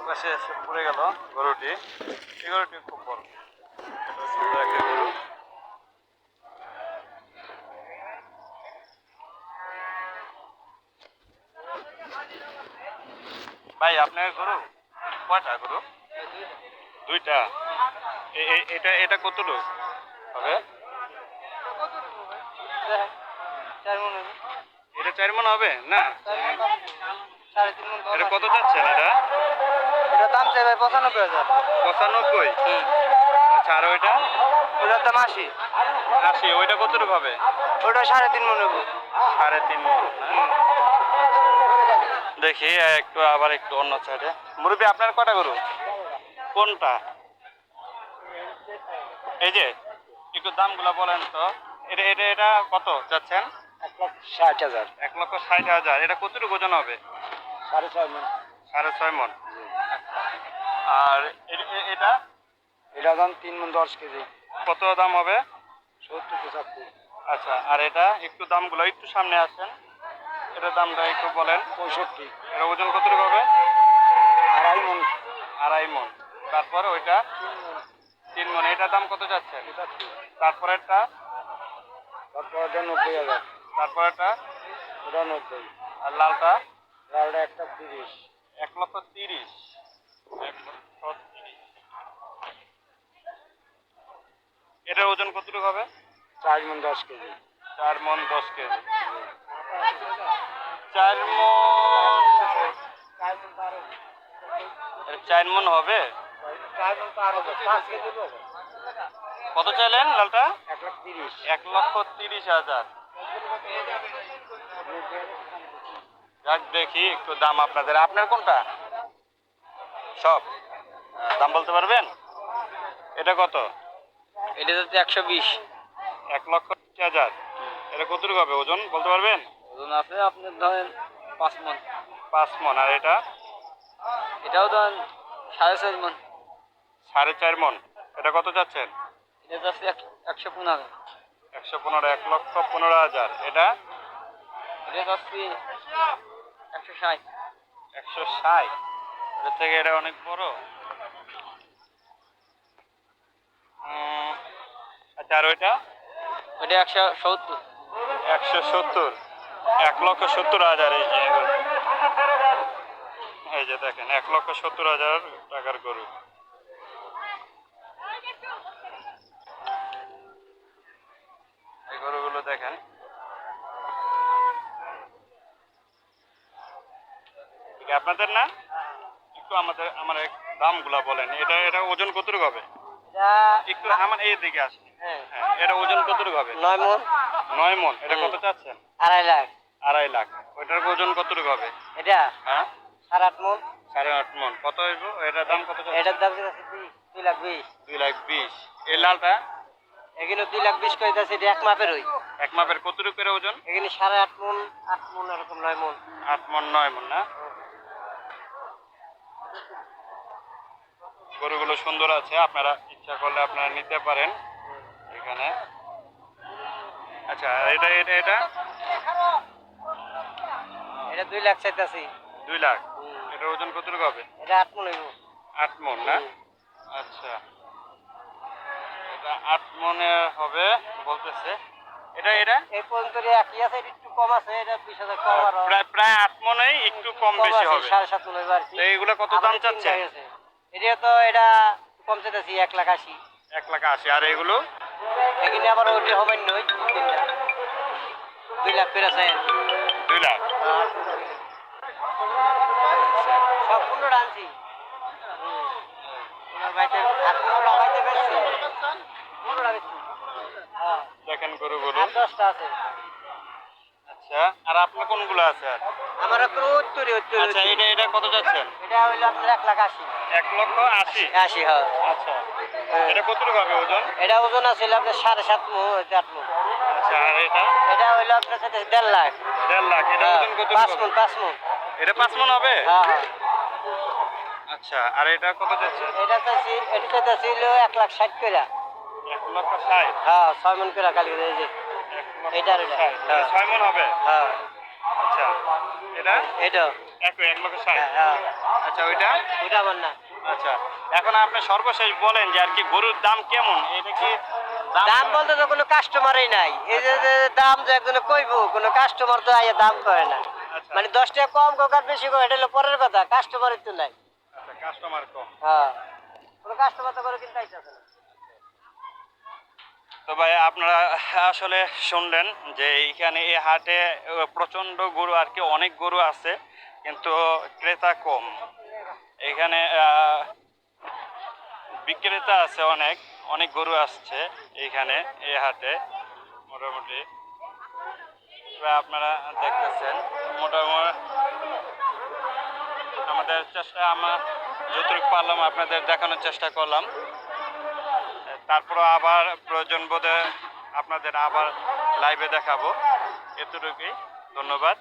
পাশে এসে পড়ে গেল গরুটি। এই গরুটি খুব বড়, এটা সুন্দর একটা গরু। ভাই আপনার গরু কয়টা গরু? দুইটা। এটা এটা কতটুকু হবে? এটা 4 মণ হবে না? এটা কত যাচ্ছেন? এটা দাম চাই ভাই 95,000। 95? আচ্ছা, আর ওইটা? ওটার দাম 80। 80? ওইটা কতটুকু হবে? ওটা 3.5 মণ হবে। 3.5 মণ। দেখি একটু আবার একটু অন্য সাইডে। মুরব্বী আপনার কটা গরু? কোনটা? এই যে, একটু দামগুলো বলেন তো। এটা এটা এটা কত যাচ্ছেন? 1,60,000। 1,60,000। এটা কতটুকু ওজন হবে? 6.5 মণ। 6.5 মণ। আর এটা? এটা দাম 3 মণ 10 কেজি। কত দাম হবে? 70-75। আচ্ছা, আর এটা একটু দামগুলো একটু সামনে আসেন, এটার দামটা একটু বলেন। 65। এটা ওজন কতটুকু হবে? 2.5 মণ। 2.5 মণ। তারপরে ওইটা? 3 মণ। এটার দাম কত যাচ্ছে? 75। তারপরেরটা? তারপরটা 90,000। তারপরেরটা? ওটা 90। আর লালটা? লালটা 1,30,000। 1,30,000। 1,30,000। এটার ওজন কতটুকু হবে? 4 মণ 10 কেজি। 4 মণ 10 কেজি। 4 মণ। 4 মণ হবে? 4 মণ পার হবে। 5 কেজি হবে। কত চাইলেন লালটা? 1,30,000। 1,30,000। যাক, দেখি একটু দাম আপনাদের। আপনার কোনটা? সব দাম বলতে পারবেন? এটা কত? এটা যাচ্ছে 120। 1,20,000। এটা কতটুকু হবে ওজন বলতে পারবেন? ওজন আছে আপনার ধরেন 5 মণ। 5 মণ। আর এটা? এটাও ধরেন 4.5 মণ। 4.5 মণ। এটা কত যাচ্ছেন? এটা যাচ্ছে 115। 115। 1,15,000। এটা? এটা যাচ্ছে 160। 160। এর থেকে এটা অনেক বড়। আচ্ছা, আর ওইটা? ওটা 170। 170। 1,70,000। এই যে দেখেন, 1,70,000 টাকার গরু। এই গরুগুলো দেখেন। ঠিক আপনাদের না? একটু আমার দামগুলা বলেন। এটা এটা ওজন কতটুকু হবে? একটু আমার এই দিকে আসেন। হ্যাঁ, এটা ওজন কতটুকু হবে? 9 মণ। 9 মণ। এটা কত চাচ্ছেন? 2.5 লাখ। 2.5 লাখ। ওইটার ওজন কতটুকু হবে? এটা হ্যাঁ, 8.5 মণ। 8.5 মণ। কত হইব? এটার দাম কত চাচ্ছেন? এটার দাম যাচ্ছে 2,20,000। 2,20,000। এই লালটা? এখানে 2,20,000 করে যাচ্ছে। এটা এক মাপের হই। এক মাপের কতটুকু করে ওজন? এখানে 8.5 মণ, 8 মণ, এরকম 9 মণ। 8 মণ 9 মণ না? গরুগুলো সুন্দর আছে, আপনারা ইচ্ছা করলে আপনারা নিতে পারেন এখানে। আচ্ছা, এটা এটা এটা? এটা 2 লাখ চাইতাছি। 2 লাখ। এটার ওজন কতটুকু হবে? এটা 8 মণ হইব। 8 মণ না? আচ্ছা, এটা 8 মণে হবে বলতেছে। এটা এটা? এই পর্যন্ত একই আছে, এটা একটু কম আছে। এটা 20,000 কম আর প্রায় প্রায় 8 মণেই একটু কম বেশি হবে। 7.5 মণ হইব আর কি। তো এইগুলো কত দাম চাচ্ছে? এটা তো এটা কম চাইতাছি 1,80,000। 1,80,000। আর এগুলো? এখানে আবার ওইটা হবে না, ওই 2 লাখ করে আছে। 2 লাখ। সম্পূর্ণ ডানছি। বাইতে এখনো লাগাইতে পারছি। দেখেন গরুগুলো। 10টা আছে। আচ্ছা, আর আপনার কোনগুলো আছে? আর আমার একটু উত্তরে আচ্ছা, এটা এটা কত যাচ্ছেন? এটা হইলো আপনার 1,80,000। 1,80,000। 80, হ্যাঁ। আচ্ছা, এটা কতটুকু হবে ওজন? এটা ওজন আছে আপনার 7.5 মণ, 8 মণ। আচ্ছা, আর এটা? এটা হইলো আপনার সাথে 1.5 লাখ। 1.5 লাখ। এটা ওজন কতটুকু 5 হবে? মণ, 5 মণ। এটা 5 মণ হবে? হ্যাঁ, হ্যাঁ। আচ্ছা, আর এটা কত যাচ্ছে? এটা চাইছি হইলো 1,60,000 করে। 1,60,000। হ্যাঁ, 6 মণ করে কালকে এই যে। 1,60,000। এটার এটা। এটা 6 মণ হবে? হ্যাঁ। আচ্ছা, এটা এটা 1,60,000। হ্যাঁ আচ্ছা ওইটা ওটা আমার না। আচ্ছা এখন আপনি সর্বশেষ বলেন যে আর কি গরুর দাম কেমন, এটা কি দাম বলতে তো কোনো কাস্টমারই নাই, এই যে দাম যে একজনে কইবো, কোনো কাস্টমার তো আইয়া দাম করে না। আচ্ছা মানে 10 টাকা কম কোক আর বেশি কোক এটা হলো পরের কথা, কাস্টমারই তো নাই। আচ্ছা কাস্টমার কম। হ্যাঁ, কোনো কাস্টমার তো করে কিনতে আইতাছে না। তো ভাই আপনারা আসলে শুনলেন যে এইখানে এই হাটে প্রচণ্ড গরু আর কি, অনেক গরু আছে কিন্তু ক্রেতা কম। এখানে বিক্রেতা আছে অনেক, অনেক গরু আসছে এইখানে এই হাটে মোটামুটি। আপনারা দেখতেছেন মোটামুটি আমাদের চেষ্টা, আমরা যতটুকু পারলাম আপনাদের দেখানোর চেষ্টা করলাম। তারপরও আবার প্রয়োজন বোধে আপনাদের আবার লাইভে দেখাবো। এতটুকুই, ধন্যবাদ।